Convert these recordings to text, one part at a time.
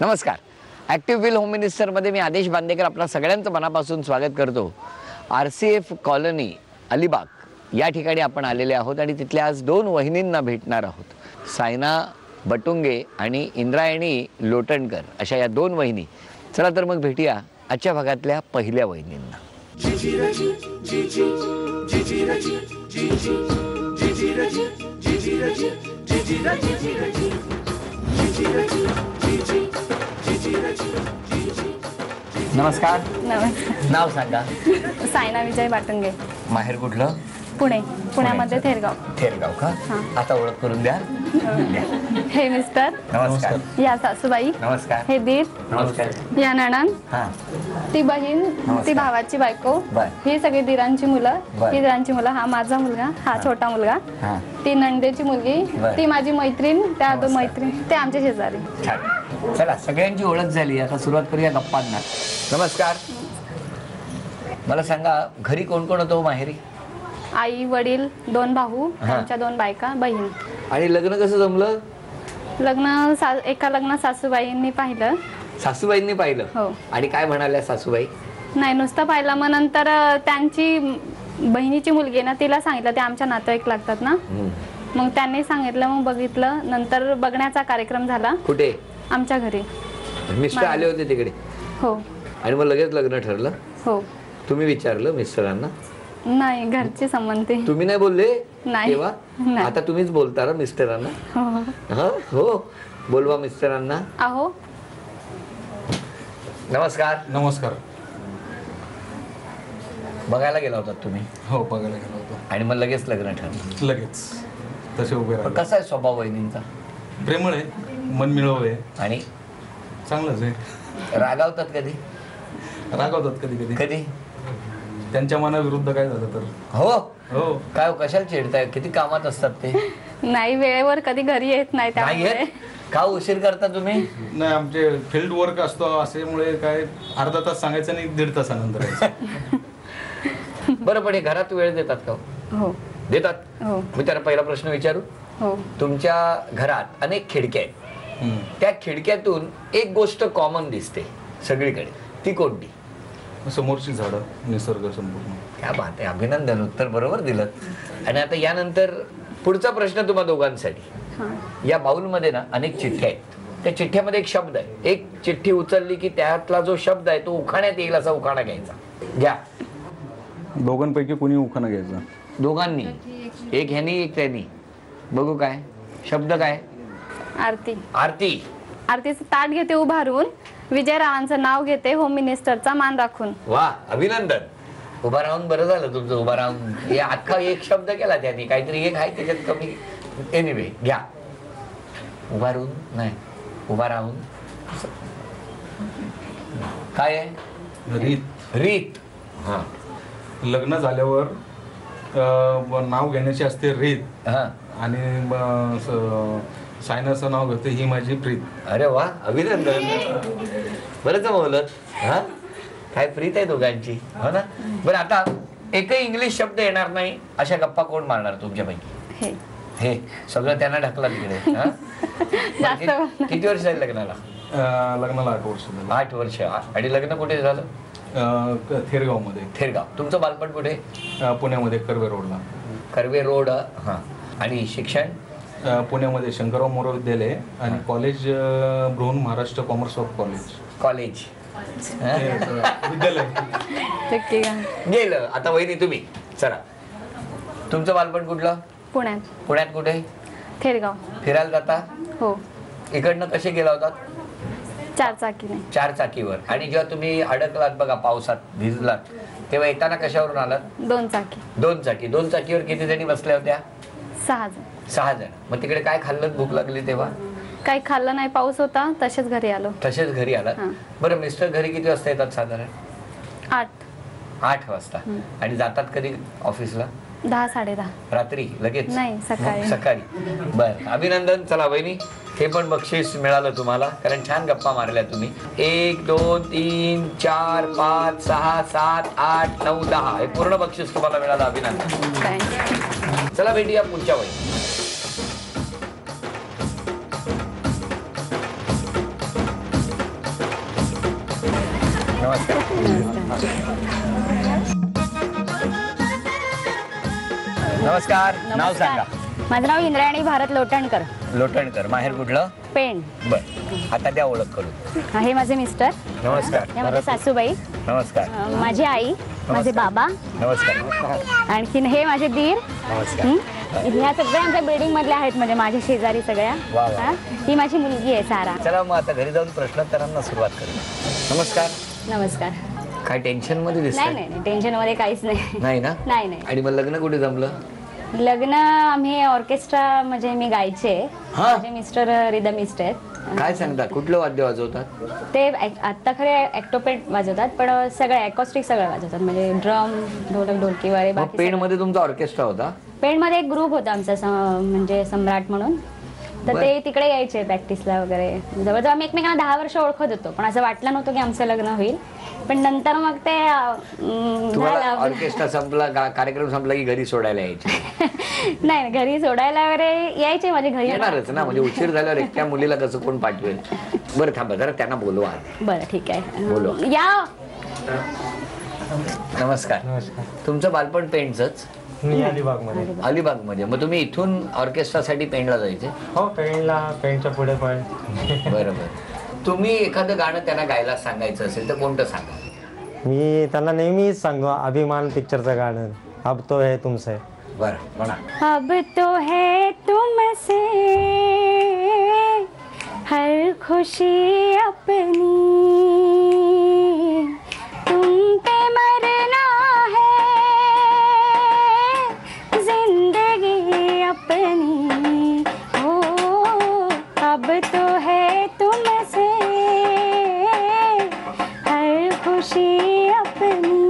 नमस्कार. Active wheel home मिनिस्टरमध्ये मी आदेश बांदेकर आपला सगळ्यांचं मनापासून स्वागत करतो. RCF कॉलनी अलिबाग या ठिकाणी आपण आलेले आहोत आणि तिथल्या आज दोन वहिनींना भेटणार आहोत. सायना बटुंगे आणि इंद्रायणी लोटणकर अशा या दोन वहिनी. चला तर मग भेटूया आजच्या भागातल्या पहिल्या वहिनींना. नमस्कार. नमस्कार. नाव सांगा. सायना विजय बाटुंगे. माहेर कुठलं? पुण्यामध्ये थेरगाव. थेरगाव का? आता ओळख करून द्या. हे मिस्टर. नमस्कार. या सासूबाई. नमस्कार. हे दीर. नमस्कार. या नणंद. हां. ती बहीण. ती भावाची बायको. ही सगळी दीरांची मुलं. ही दीरांची मुलं. हा माझा मुलगा. हा छोटा मुलगा. ती नंदेची मुलगी. ती माझी मैत्रीण. त्या दोन मैत्रीण ते आमचे शेजारी. चला सगळ्यांची ओळख झाली. आता सुरुवात करूया गप्पांना. नमस्कार. मला सांगा घरी कोण कोण होतं माहेरी? आई वडील दोन भाऊ त्यांच्या दोन बायका बहीण. आणि लग्न कसं जमलं? लग्न एका लग्नात सासूबाईंनी पाहिलं. सासूबाईंनी पाहिलं? हो. आणि काय म्हणाल्या सासूबाई? नाही नुसतं पाहिलं. मग नंतर त्यांची बहिणीची मुलगी ना तिला सांगितलं. ते आमच्या नातेवाईक लागतात ना. मग त्यांनी सांगितलं. मग बघितलं. नंतर बघण्याचा कार्यक्रम झाला. कुठे? आमच्या घरी. मिस्टर आले होते तिकडे? हो. आणि मग लगेच लग्न ठरलं? हो. तुम्ही विचारलं मिस्टरांना? नाही घरचे संबंधी. तुम्ही नाही बोलले? नाही. आता तुम्हीच बोलता ना मिस्टरांना? हो. हो. बोलवा मिस्टरांना. अहो. नमस्कार. नमस्कार. बघायला गेला होतात तुम्ही? हो बघायला गेलो होतो. आणि मग लगेच लग्न ठरलं? लगेच तसे उभे राहिले. कसा आहे स्वभाव वहिनींचा? प्रेमळ आहे, मनमिळावू आहे आणि चांगलंच आहे. रागावतात कधी? रागवतात कधी कधी. कधी? त्यांच्या मनाविरुद्ध काय झालं तर. हो. हो. काय कशाला चिडताय? किती कामात असतात ते? नाही वेळेवर कधी घरी येत नाही नाही त्यामुळे. येत? का उशीर करता तुम्ही? नाही आमचे फील्ड वर्क असतो असल्यामुळे काय अर्धा तास सांगायचं नाही 1.5 तासानंतर यायचं. बरं पण हे घरात वेळ देतात का? हो. देतात? हो. मी त्यांना पहिला प्रश्न विचारू. हो. तुमच्या घरात अनेक खिडक्या आहेत. त्या खिडक्यातून एक गोष्ट कॉमन दिसते सगळीकडे. ती कोणती? समोरची झाडं, निसर्ग संपूर्ण. क्या बात आहे. अभिनंदन. उत्तर बरोबर दिलं. आणि आता यानंतर पुढचा प्रश्न तुम्हा दोघांसाठी. या बाउलमध्ये ना अनेक चिठ्ठ्या आहेत. त्या चिठ्ठ्यामध्ये एक शब्द आहे. एक चिठ्ठी उचलली की त्यातला जो शब्द आहे तो उखाण्यात येईल असा उखाणा घ्यायचा. घ्या. दोघांपैकी कोणी उखाणा घ्यायचा? दोघांनी. एक ह्यानी एक त्यांनी. बघू काय शब्द? काय? आरती. आरती. आरतीचं ताट घेते उभारून. विजयरावांचं नाव घेते होम मिनिस्टरचा मान राखून. वा अभिनंदन. उभा राहून बरं झालं तुमचं. उभा राहून हे अख्खा एक शब्द केला त्यांनी. काहीतरी एक आहे त्याच्यात कमी. एनिवे घ्या. उभा राहून नाही उभा राहून काय आहे? रीत. रीत. हा. लग्न झाल्यावर नाव घेण्याची असते रीत. हा. आणि सायनाचं नाव घेते ही माझी प्रीत. अरे वा अभिनंदन. बरंच बोलत. हा काय प्रीत आहे दोघांची. हो ना. बरं आता एकही इंग्लिश शब्द येणार नाही अशा गप्पा कोण मारणार तुमच्यापैकी? हे. हे सगळं त्यांना ढकला तिकडे. जास्त किती वर्ष झाली लग्नाला? लग्नाला 8 वर्ष झालं. 8 वर्ष. आणि लग्न कुठे झालं? थेरगाव मध्ये. थेरगाव. तुमचं बालपण कुठे? पुण्यामध्ये कर्वे रोडला. कर्वे रोड. हा. आणि शिक्षण? पुण्यामध्ये शंकरराव मोरे विद्यालय आणि college Brihan Maharashtra commerce of college. विद्यालय गेलं. आता वहिनी तुम्ही चला. तुमचं बालपण कुठलं? पुण्यात. पुण्यात कुठे? थेरगाव. फिरायला जाता? हो. इकडनं कसे गेला होतात? 4 चाकीने. 4 चाकीवर. आणि जेव्हा तुम्ही अडकलात बघा पावसात भिजलात तेव्हा येताना कशावरून आलात? 2 चाकी. 2 चाकी. 2 चाकीवर किती जणी बसल्या होत्या? 6 जण. 6 जण. मग तिकडे काय खाल्लं? भूक लागली तेव्हा? काही खाल्लं नाही. पाऊस होता. तसेच घरी आलो. तसेच घरी आलात. बरं मिस्टर घरी किती वाजता येतात साधारण? 8 वाजता. आणि जातात कधी ऑफिसला? 10 10:30. रात्री लगेच? नाही सकाळी. सकाळी. बरं अभिनंदन. चला वहिनी हे पण बक्षीस मिळालं तुम्हाला कारण छान गप्पा मारल्या तुम्ही. 1 2 3 4 5 6 7 8 9 10 हे पूर्ण बक्षीस तुम्हाला मिळालं. अभिनंदन. चला भेटूया पुढच्या वहिनी. नमस्कार. नाव सांगा. माझं नाव इंद्रायणी भारत लोटणकर. लोटणकर. माहेर कुठलं? पेण. बर, आता द्या ओळख करून. हे माझे मिस्टर. नमस्कार. हे माझे सासूबाई. नमस्कार. माझी आई. माझे बाबा. नमस्कार. आणखीन हे माझे दीर. नमस्कार. ह्या सगळ्या आमच्या बिल्डिंग मधल्या आहेत, म्हणजे माझ्या शेजारी सगळ्या. वा वा. ही माझी मुलगी आहे सारा. चला मग आता घरी जाऊन प्रश्नोत्तरांना सुरुवात करू. नमस्कार. नमस्कार. काय टेन्शन मध्ये नाही दिसतंय? नाही नाही, टेन्शन मध्ये काहीच नाही. नाही ना? नाही नाही. आणि मग लग्न कुठे जमलं? लग्न आम्ही ऑर्केस्ट्रा, म्हणजे मी गायचे. हा? माझे मिस्टर रिदमिस्ट आहेत. काय सांगता, कुठलं वाद्य वाजवतात? ते आता खरे ॲक्टोपेट वाजवतात, पण सगळे ॲकॉस्टिक सगळं वाजवतात, म्हणजे ड्रम, ढोलक, ढोलकी वगैरे. मग पेण मध्ये तुमचा ऑर्केस्ट्रा होता? पेणमध्ये एक ग्रुप होता आमचा, म्हणजे सम्राट म्हणून. तर ते तिकडे यायचे प्रॅक्टिसला वगैरे. जवळजवळ आम्ही एकमेकांना 10 वर्ष ओळखत होतो, पण असं वाटलं नव्हतं की आमचं लग्न होईल. पण नंतर मग ते तुम्हाला ऑर्केस्ट्रा संपला, कार्यक्रम संपला की घरी सोडायला यायचे? नाही, घरी सोडायला वगैरे यायचे माझ्या घरी. येणारच ना, म्हणजे उशीर झाल्यावर एकट्या मुलीला कसं कोण पाठवेल? बरं थांबा जरा, त्यांना बोलवा. बरं ठीक आहे, बोलवा. या. नमस्कार. नमस्कार. तुमचं बालपण पेणचंच? मी अलिबागमध्ये. अलिबाग मध्ये. मग तुम्ही इथून ऑर्केस्ट्रासाठी पेणला जायचे? हो, पेणच्या पुढे पण. बरोबर. तुम्ही एखादं गाणं त्यांना गायला सांगायचं असेल तर कोणतं सांगा? मी त्यांना नेहमीच सांगतो अभिमान पिक्चरचं गाणं, अब तो है तुमसे. बरं म्हणा. अब तो है तुमसे हर खुशी अपनी, तुम पे मरना है जिंदगी अपनी, हो अब तो है तुमसे हर खुशी अपनी.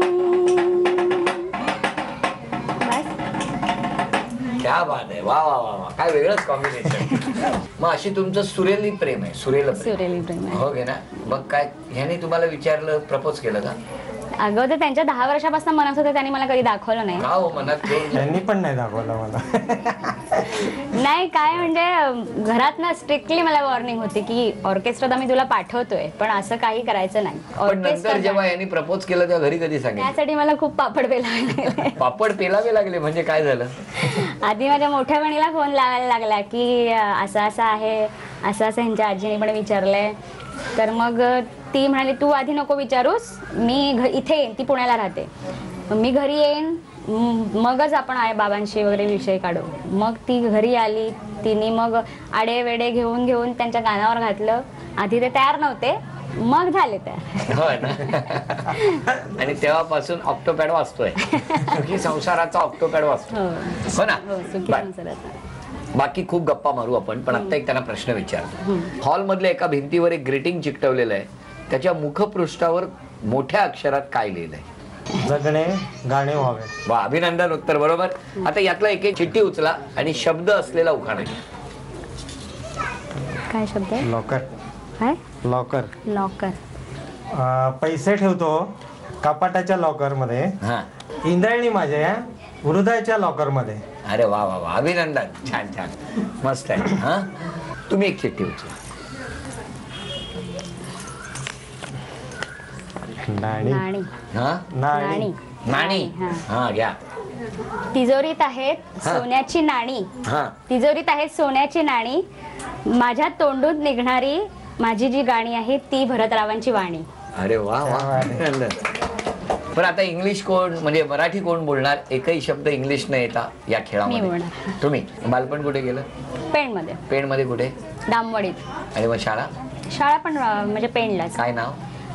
क्या बात आहे. वा वा वा वा, काय वेगळंच कॉम्बिनेशन. मग अशी तुमचं सुरेली प्रेम आहे? सुरेली प्रेम आहे. हो गे ना. मग काय ह्याने तुम्हाला विचारलं, प्रपोज केलं का? अगोदर त्यांच्या 10 वर्षापासून म्हणत होते, त्यांनी मला कधी दाखवलं नाही. का हो, मनात घेऊन? त्यांनी पण नाही दाखवलं मला. नाही, काय म्हणजे घरात ना स्ट्रिक्टली मला वॉर्निंग होती की ऑर्केस्ट्रात आम्ही तुला पाठवतोय, पण असं काही करायचं नाही. पण नंतर जेव्हा यांनी प्रपोज केलं तेव्हा घरी कधी सांगितलं? त्यासाठी मला खूप पापड पेलावे लागले. पापड पेलावे लागले म्हणजे काय झालं? आधी माझ्या मोठ्या बहिणीला फोन लावायला लागला की असं असं आहे, असं असं ह्यांच्या आजीने पण विचारलंय. तर मग ती म्हणाली तू आधी नको विचारूस, मी इथे येईन. ती पुण्याला राहते. मी घरी येईन, मगच आपण आई बाबांशी वगैरे विषय काढू. मग ती घरी आली. तिने मग आडे वेडे घेऊन घेऊन त्यांच्या गाण्यावर घातलं. आधी ते तयार नव्हते, मग झाले तयार. हो ना. आणि तेव्हापासून ऑक्टोपॅड वाचतोय. सुखी संसाराचा ऑक्टोपॅड वाचतो. हो ना. सुखी बाय. संसाराचा. बाकी खूप गप्पा मारू आपण, पण आता एक त्यांना प्रश्न विचारतो. हॉल मधल्या एका भिंतीवर एक ग्रीटिंग चिकटवलेलं आहे. त्याच्या मुखपृष्ठावर मोठ्या अक्षरात काय लिहिलंय? जगणे गाणे व्हावे. वा, अभिनंदन. उत्तर बरोबर. आता यातला एक एक चिठ्ठी उचला आणि शब्द असलेला उखाणा घ्या. काय शब्द आहे? लॉकर. काय? लॉकर. लॉकर. पैसे ठेवतो कपाटाच्या लॉकर मध्ये. हा. इंद्रायणी माझ्या हृदयाच्या लॉकर मध्ये. अरे वा वा वा, अभिनंदन. छान छान, मस्त आहे. हा, तुम्ही एक चिठ्ठी उचला. नाणी. नाणी. हा, नाणी. नाणी. हा. हा घ्या. तिजोरीत आहेत सोन्याची नाणी. हा. तिजोरीत आहेत सोन्याची नाणी, माझ्या तोंडून निघणारी माझी जी गाणी आहेत ती भरतरावांची वाणी. अरे वा वा, अभिनंदन. पण आता इंग्लिश कोण, म्हणजे मराठी कोण बोलणार? एकही शब्द इंग्लिश न येता या मी खेळामध्ये बोलणार. तुम्ही. बालपण कुठे गेलं? पेणमध्ये. पेणमध्ये कुठे? दामवडीत. आणि मग शाळा? शाळा पण म्हणजे पेणलाच. काय नाव?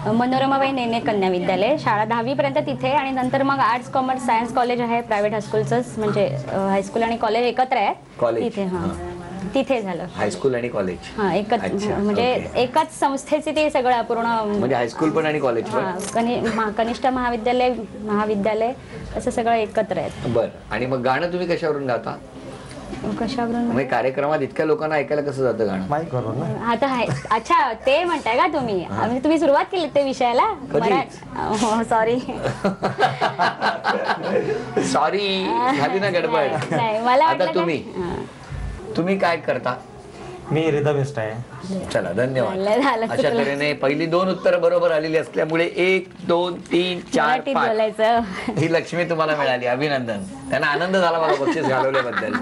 मनोरमाबाई नेने कन्या विद्यालय. शाळा 10वी पर्यंत तिथे, आणि नंतर मग आर्ट्स कॉमर्स सायन्स कॉलेज आहे प्रायव्हेट हायस्कूलचंच, म्हणजे हायस्कूल आणि कॉलेज एकत्र आहे कॉलेज. तिथे. हा, तिथे झालं हायस्कूल आणि कॉलेज. हा, एकच, अच्छा, म्हणजे ओके. एकाच संस्थेचे ते सगळं पूर्ण. म्हणजे हायस्कूल पण आणि कॉलेज पण? हा, कनिष्ठ महाविद्यालय असं सगळं एकत्र आहे. बर. आणि मग गाणं तुम्ही कशावरून गाता? कशावरून? म्हणजे कार्यक्रमात इतक्या लोकांना ऐकायला कसं जातं गाणं? माईक करून ना. आता आहे. अच्छा, ते म्हणताय का तुम्ही? म्हणजे तुम्ही सुरुवात केली ते विषयाला? सॉरी. सॉरी, झाली ना गडबड. नाही, मला आता वाटलं तुम्ही काय करता? मी रिदमिस्ट आहे. चला धन्यवाद. झालं अशा तऱ्हेने पहिली 2 उत्तरं बरोबर आलेली असल्यामुळे 1 2 3 4 मराठीत 5 बोलायचं. ही लक्ष्मी तुम्हाला मिळाली. अभिनंदन. त्यांना आनंद झाला मला बक्षीस घालवल्याबद्दल.